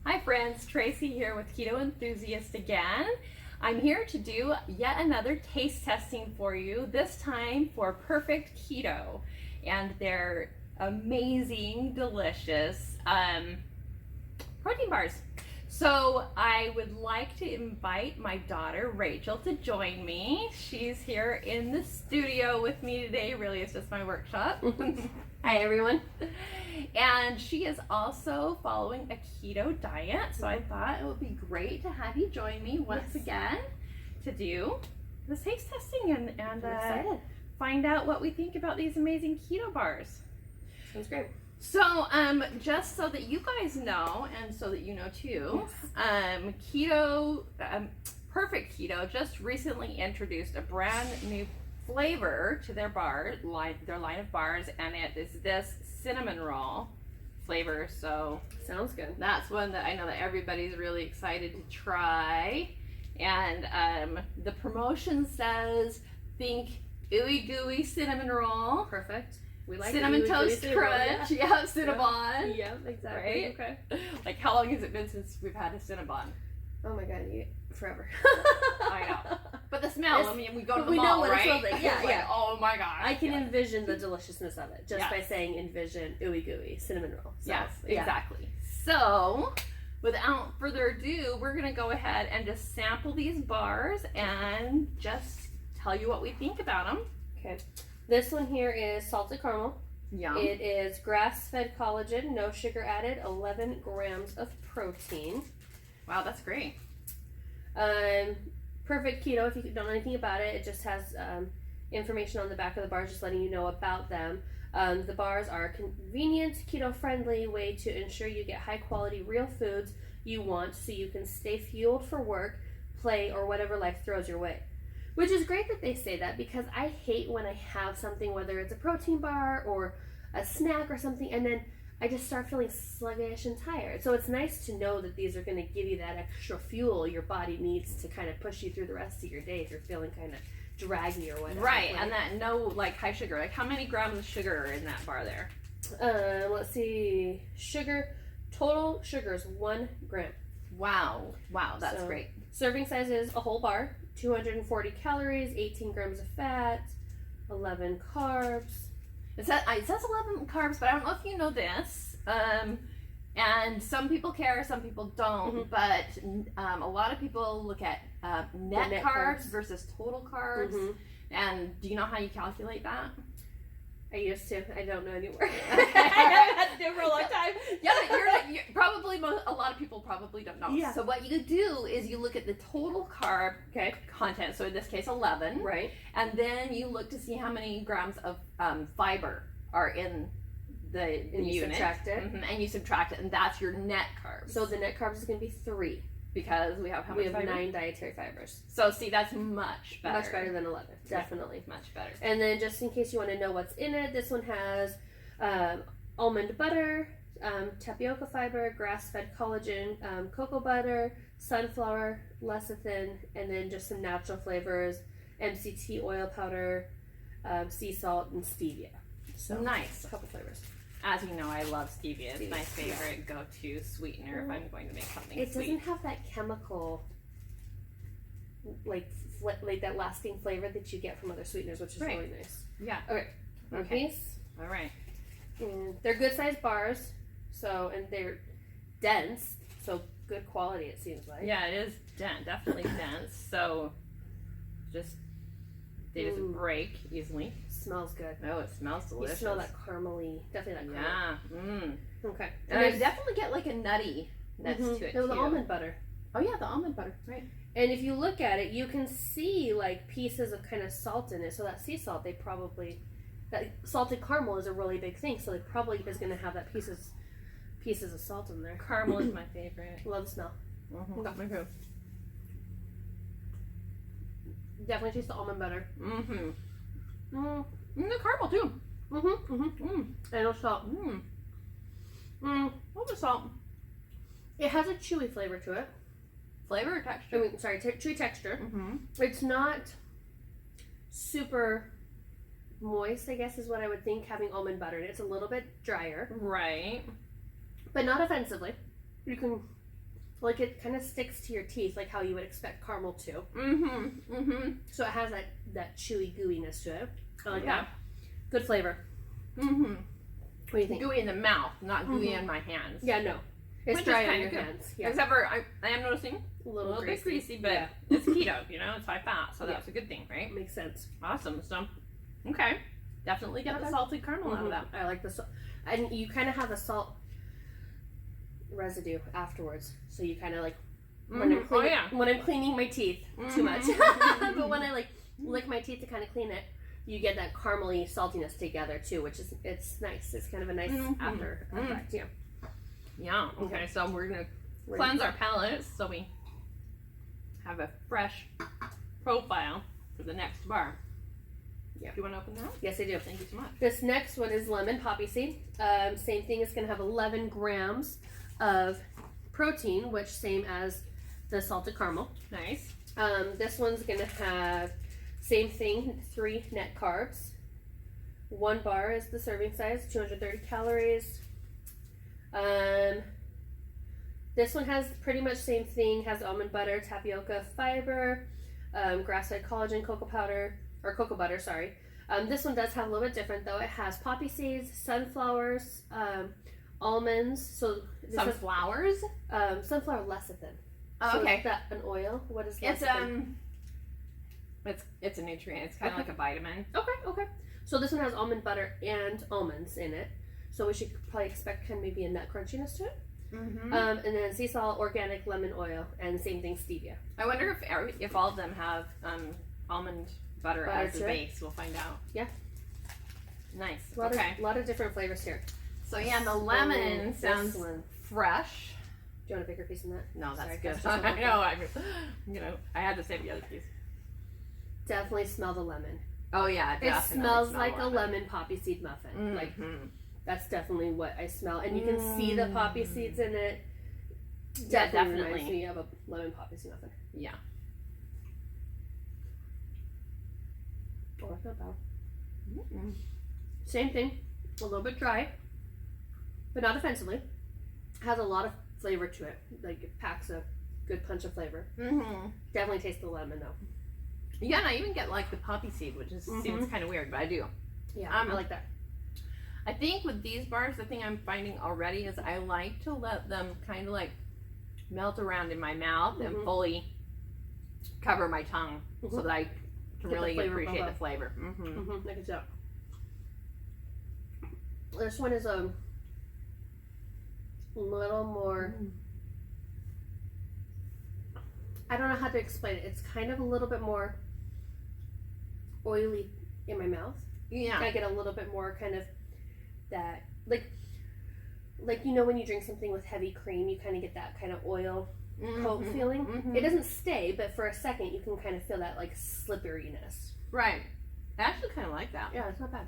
Hi friends, Tracy here with Keto Enthusiast again. I'm here to do yet another taste testing for you, this time for Perfect Keto. And they're amazing, delicious protein bars. So I would like to invite my daughter Rachel to join me. She's here in the studio with me today. Really, it's just my workshop. Hi everyone. And she is also following a keto diet, so I thought it would be great to have you join me once again to do this taste testing and find out what we think about these amazing keto bars. Sounds great. So, just so that you guys know, and so that you know too, Perfect Keto just recently introduced a brand new flavor to their line of bars, and it is this cinnamon roll flavor. So sounds good. That's one that I know that everybody's really excited to try. And the promotion says, think ooey gooey cinnamon roll. Perfect. We like cinnamon toast crunch. Yeah, Cinnabon. Yeah, exactly. Right? Okay. Like, how long has it been since we've had a Cinnabon? Oh my god, forever. I know. But the smell, I mean, we go to the we mall, know what right? it smells like. Yeah, like, oh my god. I can envision the deliciousness of it just by saying envision ooey gooey cinnamon roll. So, yes, exactly. So, without further ado, we're going to go ahead and just sample these bars and just tell you what we think about them. Okay. This one here is salted caramel. Yum. It is grass-fed collagen, no sugar added, 11 grams of protein. Wow, that's great. Perfect Keto, if you don't know anything about it, it just has information on the back of the bars just letting you know about them. The bars are a convenient, keto-friendly way to ensure you get high-quality, real foods you want so you can stay fueled for work, play, or whatever life throws your way. Which is great that they say that, because I hate when I have something, whether it's a protein bar or a snack or something, and then I just start feeling sluggish and tired. So it's nice to know that these are going to give you that extra fuel your body needs to kind of push you through the rest of your day if you're feeling kind of draggy or whatever. Right, and that no high sugar. Like, how many grams of sugar are in that bar there? Let's see. Total sugar is 1 gram. Wow, that's great. Serving size is a whole bar, 240 calories, 18 grams of fat, 11 carbs. It says 11 carbs, but I don't know if you know this. And some people care, some people don't. But a lot of people look at net carbs versus total carbs. And do you know how you calculate that? I used to. I don't know anymore. I haven't had to do it for a long time. Yeah, you're probably a lot of people probably don't know. Yeah. So what you do is you look at the total carb content. So in this case, 11. Right. And then you look to see how many grams of fiber are in the unit. You subtract it. And you subtract it, and that's your net carbs. So the net carbs is going to be 3. Because we have how much fiber? 9 dietary fibers. So see, that's much better. Much better than 11, definitely. Yeah, much better. And then just in case you want to know what's in it, this one has almond butter, tapioca fiber, grass-fed collagen, cocoa butter, sunflower, lecithin, and then just some natural flavors, MCT oil powder, sea salt, and stevia. So nice. A couple flavors. As you know, I love stevia. It's my favorite go-to sweetener if I'm going to make something sweet. It doesn't have that chemical, like that lasting flavor that you get from other sweeteners, which is really nice. Yeah. Okay. All right. And they're good-sized bars, and they're dense, so good quality it seems like. Yeah, it is definitely dense. So they just break easily. Smells good. Oh, it smells delicious. You smell that caramely, definitely that caramel. Yeah. Okay. And I definitely get like a nuttiness to it too. The almond butter. Oh yeah, the almond butter, right. And if you look at it, you can see like pieces of kind of salt in it. So that sea salt, that salted caramel is a really big thing. So they probably is going to have that pieces of salt in there. Caramel is my favorite. Love the smell. Got my food. Definitely taste the almond butter. The caramel too. And no salt. What was salt? It has a chewy flavor to it. Flavor or texture? Chewy texture. It's not super moist, I guess is what I would think, having almond butter in it. It's a little bit drier. Right. But not offensively. You can like it kind of sticks to your teeth, like how you would expect caramel to. So it has that chewy gooiness to it. I like that. Good flavor. What do you think? Gooey in the mouth, not gooey in my hands. Yeah, no. It's Which dry is on your good. hands. Yeah. Except for I am noticing A a little bit greasy, but Yeah. it's keto, you know, it's high fat, so that's a good thing, right? Makes sense. Awesome. So, okay. Definitely get the salted caramel out of that. I like the salt. And you kind of have a salt residue afterwards. So you kind of like, when I'm cleaning my teeth, too much. But when I like lick my teeth to kind of clean it, you get that caramely saltiness together too, which is, it's nice. It's kind of a nice after effect. Yeah. Yeah. Okay. So we're going to cleanse our palates so we have a fresh profile for the next bar. Yeah. Do you want to open that? Yes, I do. Thank you so much. This next one is lemon poppy seed. Same thing. It's going to have 11 grams of protein, which same as the salted caramel. Nice. This one's going to have same thing, 3 net carbs. 1 bar is the serving size, 230 calories. This one has pretty much same thing, has almond butter, tapioca fiber, grass-fed collagen, cocoa powder, or cocoa butter, sorry. This one does have a little bit different though. It has poppy seeds, sunflowers, almonds. So Sunflowers? Sunflower lecithin. Oh, So okay. is that an oil? What is It's lecithin? it's a nutrient. It's kind of like a vitamin. Okay. So this one has almond butter and almonds in it. So we should probably expect kind of maybe a nut crunchiness to it. And then sea salt, organic lemon oil, and same thing, stevia. I wonder if all of them have almond butter as the to it? base. We'll find out. Yeah. Nice. A lot of different flavors here. So yeah, the lemon This sounds one. fresh. Do you want a bigger piece than that? No, that's Sorry, good. that's just I know. I had to save the other piece. Definitely smell the lemon. Oh yeah, It definitely smells smell like a lemon poppy seed muffin. Like that's definitely what I smell, and you can see the poppy seeds in it. Definitely reminds me of a lemon poppy seed muffin. Yeah. Oh, that's not bad. Same thing, a little bit dry, but not offensively. Has a lot of flavor to it. Like it packs a good punch of flavor. Definitely taste the lemon though. Yeah, and I even get like the poppy seed, which seems kind of weird, but I do. Yeah, I like that. I think with these bars, the thing I'm finding already is I like to let them kind of like melt around in my mouth and fully cover my tongue so that I can really appreciate the flavor. I can tell. This one is a little more. I don't know how to explain it. It's kind of a little bit more oily in my mouth. Yeah. I get a little bit more kind of that, like you know when you drink something with heavy cream, you kind of get that kind of oil coat feeling. It doesn't stay, but for a second you can kind of feel that like slipperiness. Right. I actually kind of like that. Yeah, it's not bad.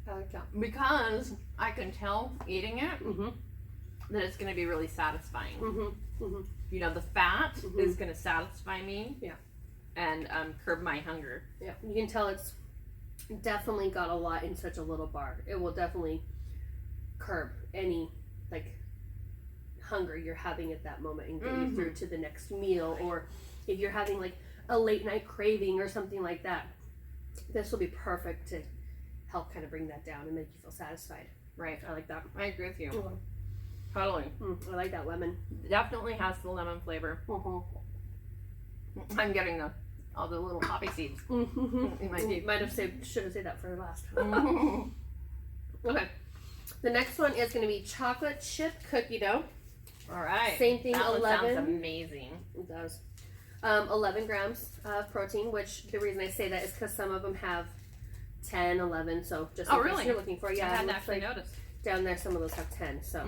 I like that. Because I can tell eating it that it's going to be really satisfying. You know, the fat is going to satisfy me. Yeah. And curb my hunger. Yeah, you can tell it's definitely got a lot in such a little bar. It will definitely curb any like hunger you're having at that moment and get you through to the next meal, or if you're having like a late night craving or something like that. This will be perfect to help kind of bring that down and make you feel satisfied. Right. I like that. I agree with you. Totally. I like that lemon. Definitely has the lemon flavor. I'm getting all the little poppy seeds in my teeth. Should have saved that for last. Okay. The next one is going to be chocolate chip cookie dough. All right. Same thing, that 11. Sounds amazing. It does. 11 grams of protein, which the reason I say that is because some of them have 10, 11. So just in case you're looking for, yeah, I hadn't actually noticed. Down there, some of those have 10. So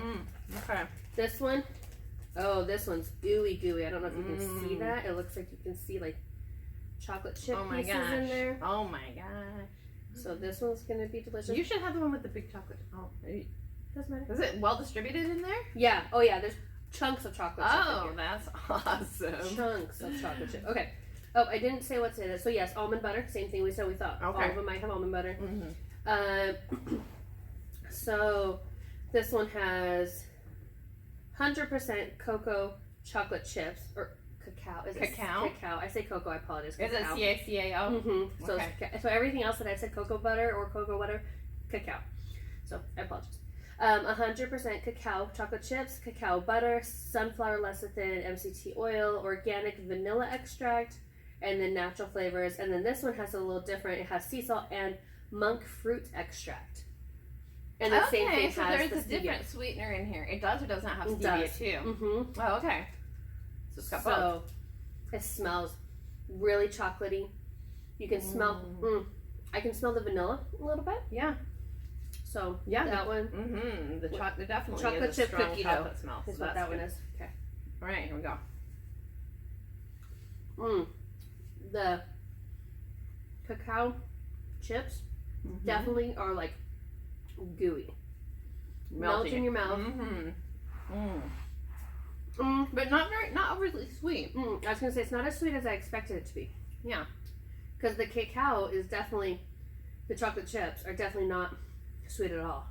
okay. This one, this one's ooey gooey. I don't know if you can see that. It looks like you can see like chocolate chip pieces in there. Oh my gosh. So this one's gonna be delicious. You should have the one with the big chocolate. Oh, doesn't matter. is it well distributed in there? Yeah. Oh yeah. There's chunks of chocolate chip. Oh, that's awesome. Chunks of chocolate chip. Okay. Oh, I didn't say what's in it. So yes, almond butter. Same thing we said. We thought all of them might have almond butter. So this one has 100% cocoa chocolate chips or cacao. Is it Cacao? Cacao. I say cocoa. I apologize. Is it Cacao. CACAO? Mm-hmm. So, Okay. so everything else that I said cocoa butter or cocoa butter, cacao. So I apologize. 100% cacao chocolate chips, cacao butter, sunflower lecithin, MCT oil, organic vanilla extract, and then natural flavors. And then this one has a little different. It has sea salt and monk fruit extract. And the same thing so has there's the a different sweetener in here. It does or does not have It stevia does. too. Mm-hmm. Oh, okay. So it's got both. So it smells really chocolatey. You can smell. I can smell the vanilla a little bit. Yeah. So Yeah, that one. Mm-hmm. The chocolate definitely Chocolate is a chip strong cookie chocolate smell. Is So what that's that one good. is. Okay. All right, here we go. The cacao chips Mm-hmm. definitely are like gooey. Melt in your mouth. But not overly sweet. I was gonna say it's not as sweet as I expected it to be. Yeah. Because the cacao is definitely, the chocolate chips are definitely not sweet at all.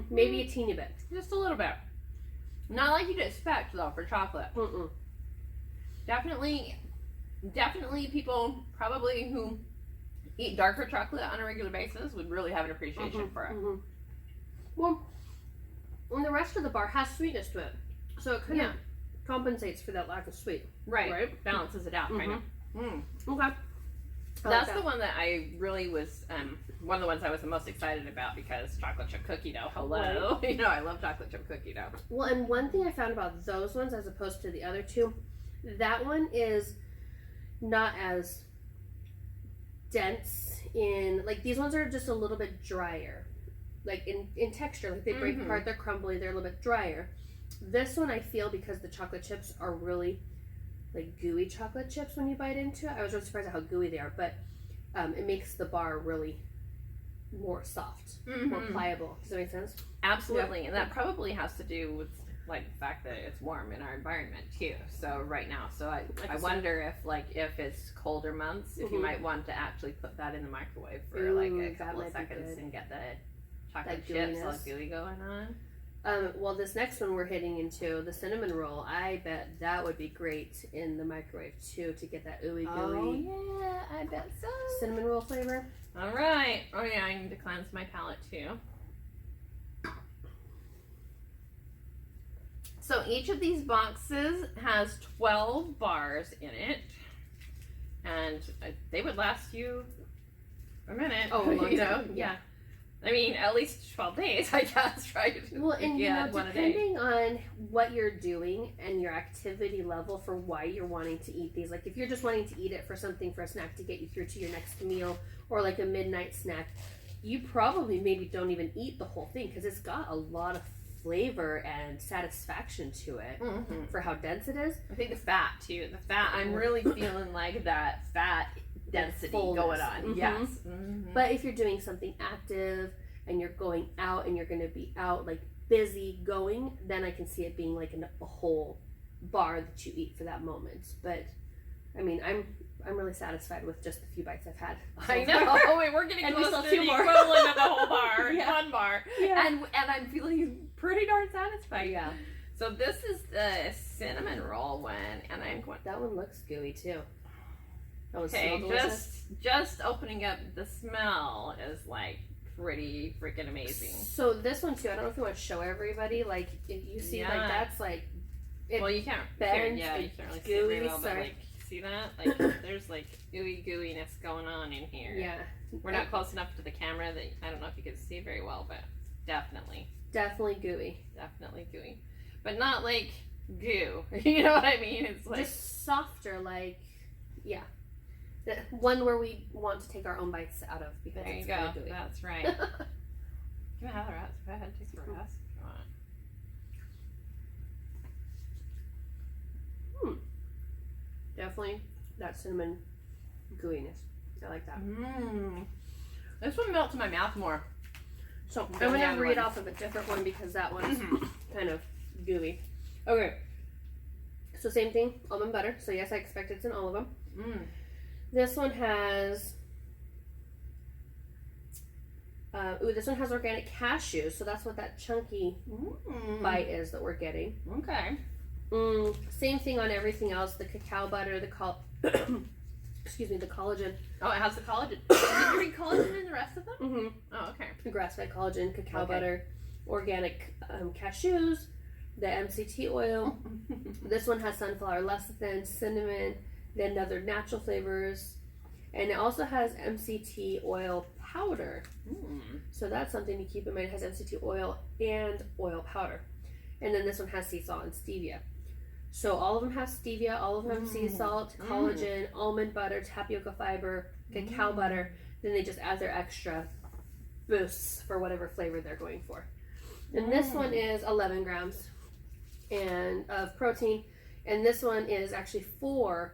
Maybe a teeny bit. Just a little bit. Not like you'd expect though for chocolate. Definitely people probably who eat darker chocolate on a regular basis would really have an appreciation for it. Well, and the rest of the bar has sweetness to it, so it kind of compensates for that lack of sweet. Right. Balances it out, kind of. Okay. That's the one that I really was, one of the ones I was the most excited about because chocolate chip cookie dough. Hello. Right. You know, I love chocolate chip cookie dough. Well, and one thing I found about those ones as opposed to the other two, that one is not as dense in, like these ones are just a little bit drier. Like in texture, like they break apart, they're crumbly, they're a little bit drier. This one I feel because the chocolate chips are really like gooey chocolate chips when you bite into it. I was really surprised at how gooey they are, but it makes the bar really more soft, more pliable. Does that make sense? Absolutely, and that probably has to do with like the fact that it's warm in our environment too. So right now, so I wonder if it's colder months, if you might want to actually put that in the microwave for like a couple of seconds and get the chocolate chips all gooey going on. Well, this next one we're hitting into, the cinnamon roll, I bet that would be great in the microwave too to get that ooey gooey. Oh yeah, I bet so. Cinnamon roll flavor. All right. Oh yeah, I need to cleanse my palate too. So each of these boxes has 12 bars in it, and they would last you a minute. Oh, a long you know? time. Yeah. I mean, at least 12 days, I guess, right? Well, and you know, depending on what you're doing and your activity level for why you're wanting to eat these, like if you're just wanting to eat it for something, for a snack to get you through to your next meal or like a midnight snack, you probably maybe don't even eat the whole thing because it's got a lot of flavor and satisfaction to it for how dense it is. I think the fat too. The fat, I'm really feeling like that fat density going on. Yes. But if you're doing something active and you're going out and you're going to be out like busy going, then I can see it being like a whole bar that you eat for that moment. But I mean, I'm really satisfied with just the few bites I've had. I know. Oh wait, we're getting close to the equivalent of the whole bar. One bar. Yeah. And I'm feeling pretty darn satisfied. Yeah. So this is the cinnamon roll one, and I'm going. That one looks gooey too. Okay, just opening up the smell is like pretty freaking amazing. So this one too, I don't know if you want to show everybody, like if you see like that's like well, you can't bend, you can't really see gooey, very well, but like see that? Like there's like ooey gooiness going on in here. Yeah. We're not close enough to the camera that I don't know if you can see very well, but definitely gooey. Definitely gooey. But not like goo. You know what I mean? It's like just softer, like the one where we want to take our own bites out of because there you go. That's right. Can I have the rest? Go ahead, take the rest. Definitely that cinnamon gooiness. I like that. This one melts in my mouth more. So I'm gonna read off of a different one because that one's kind of gooey. Okay. So same thing, almond butter. So yes, I expect it's in all of them. This one has this one has organic cashews, so that's what that chunky bite is that we're getting. Okay. Same thing on everything else. The cacao butter, excuse me, the collagen. Oh, it has the collagen. Did you read collagen in the rest of them? Mm-hmm. Oh, okay. Grass-fed collagen, cacao butter, organic cashews, the MCT oil. This one has sunflower lecithin, cinnamon, then other natural flavors, and it also has MCT oil powder. So that's something to keep in mind. It has MCT oil and oil powder. And then this one has sea salt and stevia. So all of them have stevia, all of them have sea salt, collagen, almond butter, tapioca fiber, cacao butter. Then they just add their extra boosts for whatever flavor they're going for. And this one is 11 grams of protein. And this one is actually 3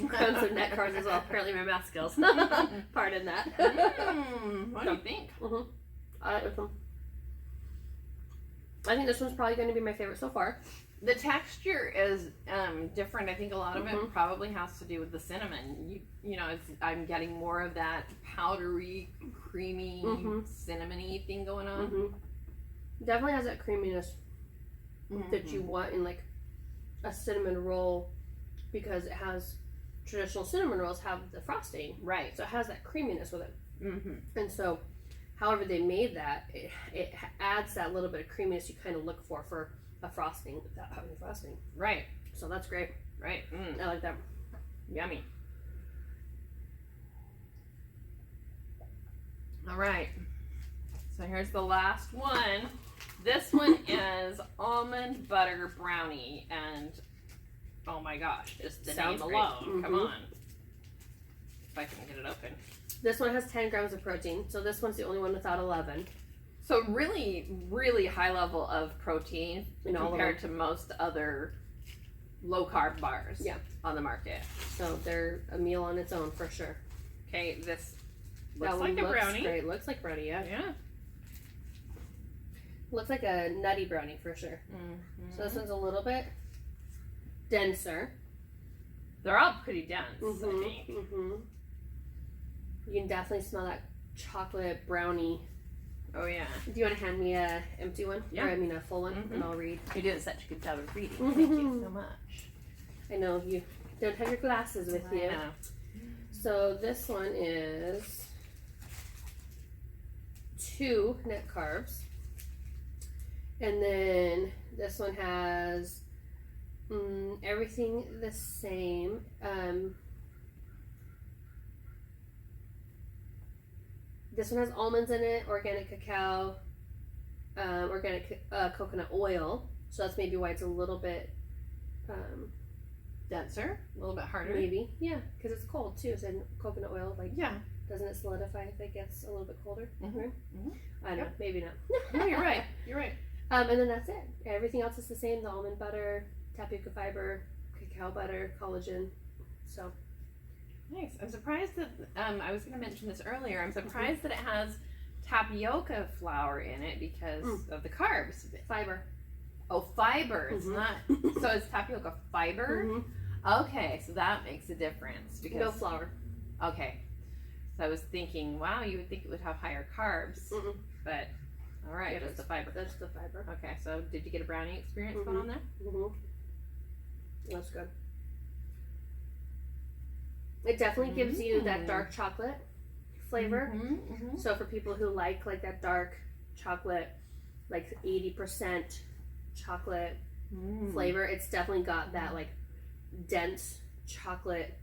grams of net carbs as well. Apparently my math skills. Pardon that. What do you think? I like this one. I think this one's probably going to be my favorite so far. The texture is different. I think a lot of it probably has to do with the cinnamon. You know, I'm getting more of that powdery, creamy, cinnamony thing going on. Definitely has that creaminess that you want in like a cinnamon roll, because it has traditional cinnamon rolls have the frosting, right? So it has that creaminess with it. And so however they made that, it adds that little bit of creaminess you kind of look for a frosting without having frosting. Right. So that's great. Right. I like that. Yummy. All right. So here's the last one. This one is almond butter brownie, and oh my gosh, just the name alone. Come on. If I can get it open. This one has 10 grams of protein, so this one's the only one without 11. So really, really high level of protein compared to most other low-carb bars on the market. So they're a meal on its own for sure. Okay, this looks like a brownie. Great. Looks like brownie, yeah. Yeah. Looks like a nutty brownie for sure. So this one's a little bit denser. They're all pretty dense, I think. You can definitely smell that chocolate brownie. Oh yeah. Do you want to hand me a empty one? Yeah. Or I mean a full one, and I'll read. You're doing such a good job of reading. Thank you so much. I know you don't have your glasses with you. I know. So this one is 2 net carbs. And then this one has everything the same. This one has almonds in it, organic cacao, organic coconut oil. So that's maybe why it's a little bit denser, a little bit harder. Maybe, yeah, because it's cold too. So coconut oil, like, yeah, doesn't it solidify if it gets a little bit colder? I don't know, maybe not. No, you're right. You're right. And then that's it. Everything else is the same: the almond butter, tapioca fiber, cacao butter, collagen. So. Nice. I'm surprised that, I was going to mention this earlier, I'm surprised that it has tapioca flour in it because of the carbs. Fiber. Oh, fiber. It's not, so it's tapioca fiber? Okay, so that makes a difference. Because no flour. Okay. So I was thinking, wow, you would think it would have higher carbs. But, all right, just the fiber. That's the fiber. Okay, so did you get a brownie experience going on there? That's good. It definitely gives you that dark chocolate flavor. So for people who like that dark chocolate, like 80% chocolate flavor, it's definitely got that like dense chocolate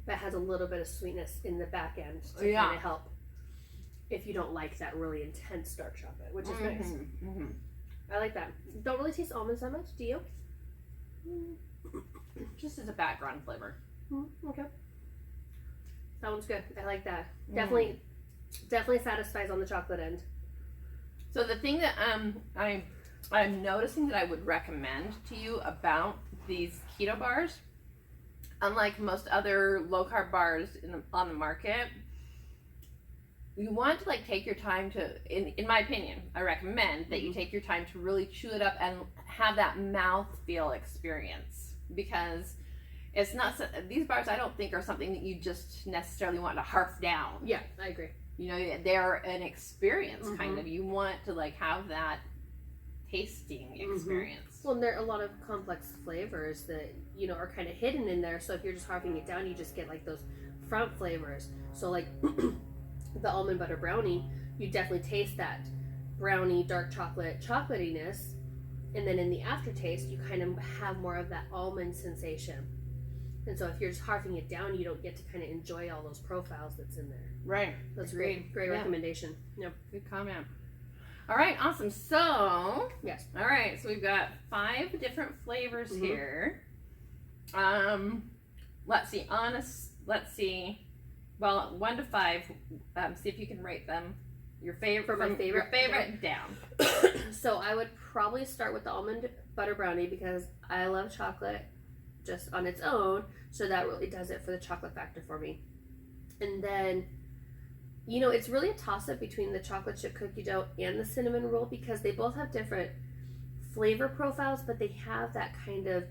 that has a little bit of sweetness in the back end to kind of help if you don't like that really intense dark chocolate, which is nice. I like that. Don't really taste almonds that much, do you? Just as a background flavor. Okay. That one's good. I like that. Definitely satisfies on the chocolate end. So the thing that I'm noticing that I would recommend to you about these keto bars, unlike most other low carb bars on the market, you want to like take your time to, in my opinion, I recommend that you take your time to really chew it up and have that mouthfeel experience, because it's not, these bars I don't think are something that you just necessarily want to harp down. Yeah, I agree. You know, they're an experience kind of. You want to like have that tasting experience. Well, there are a lot of complex flavors that, you know, are kind of hidden in there. So if you're just carving it down, you just get like those front flavors. So like the almond butter brownie, you definitely taste that brownie, dark chocolate, chocolatiness. And then in the aftertaste, you kind of have more of that almond sensation. And so if you're just carving it down, you don't get to kind of enjoy all those profiles that's in there. Right. That's great. Great recommendation. Yep. Good comment. All right, awesome. So, yes. All right, so we've got 5 different flavors here. Let's see. Let's see. Well, 1 to 5. See if you can rate them. Your favorite. My favorite. Your favorite down. So I would probably start with the almond butter brownie because I love chocolate just on its own. So that really does it for the chocolate factor for me. And then, you know, it's really a toss-up between the chocolate chip cookie dough and the cinnamon roll because they both have different flavor profiles, but they have that kind of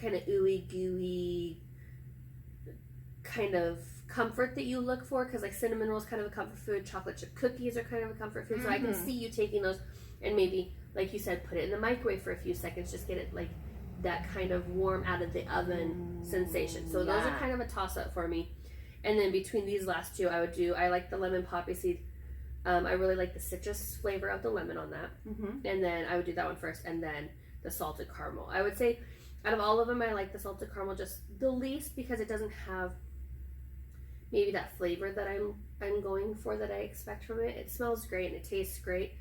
ooey gooey kind of comfort that you look for, because like cinnamon roll is kind of a comfort food, chocolate chip cookies are kind of a comfort food. So I can see you taking those and maybe, like you said, put it in the microwave for a few seconds, just get it like that kind of warm out of the oven sensation. So those are kind of a toss-up for me. And then between these last 2, I like the lemon poppy seed. I really like the citrus flavor of the lemon on that. And then I would do that one first, and then the salted caramel. I would say out of all of them, I like the salted caramel just the least because it doesn't have maybe that flavor that I'm going for, that I expect from it. It smells great and it tastes great,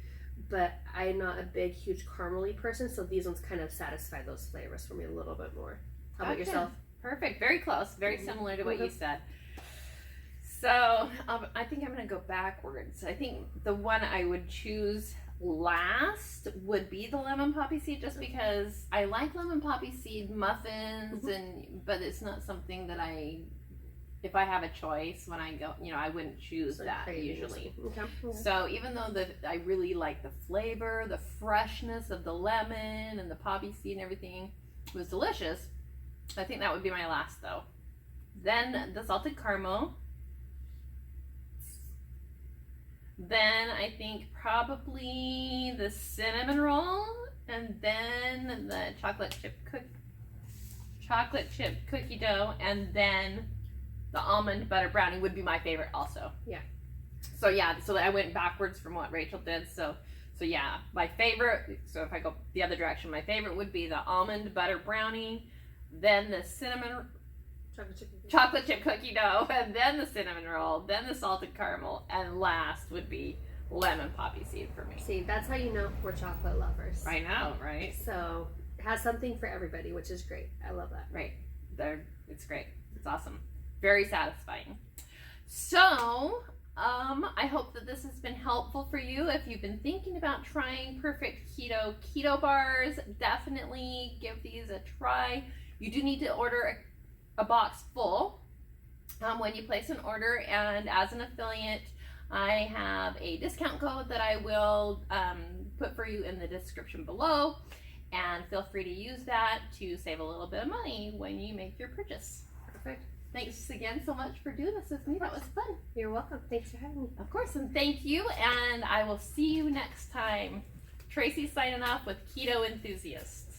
but I'm not a big, huge caramely person, so these ones kind of satisfy those flavors for me a little bit more. How about yourself? Perfect. Very close. Very similar to what you said. So I think I'm going to go backwards. I think the one I would choose last would be the lemon poppy seed, just because I like lemon poppy seed muffins, but it's not something that if I have a choice when I go, you know, I wouldn't choose that usually. So even though I really like the flavor, the freshness of the lemon and the poppy seed and everything was delicious, I think that would be my last though. Then the salted caramel. Then I think probably the cinnamon roll, and then the chocolate chip cookie dough, and then the almond butter brownie would be my favorite also. Yeah. So I went backwards from what Rachel did. So yeah, my favorite, so if I go the other direction, my favorite would be the almond butter brownie, then the cinnamon chocolate chip cookie dough, and then the cinnamon roll, then the salted caramel, and last would be lemon poppy seed for me. See, that's how you know we're chocolate lovers. I know, right? So it has something for everybody, which is great. I love that. Right. It's great. It's awesome. Very satisfying. So, I hope that this has been helpful for you. If you've been thinking about trying Perfect Keto Bars, definitely give these a try. You do need to order a box full when you place an order, and as an affiliate, I have a discount code that I will put for you in the description below, and feel free to use that to save a little bit of money when you make your purchase. Perfect. Thanks again so much for doing this with me. That was fun. You're welcome. Thanks for having me. Of course, and thank you, and I will see you next time. Tracy signing off with Keto Enthusiasts.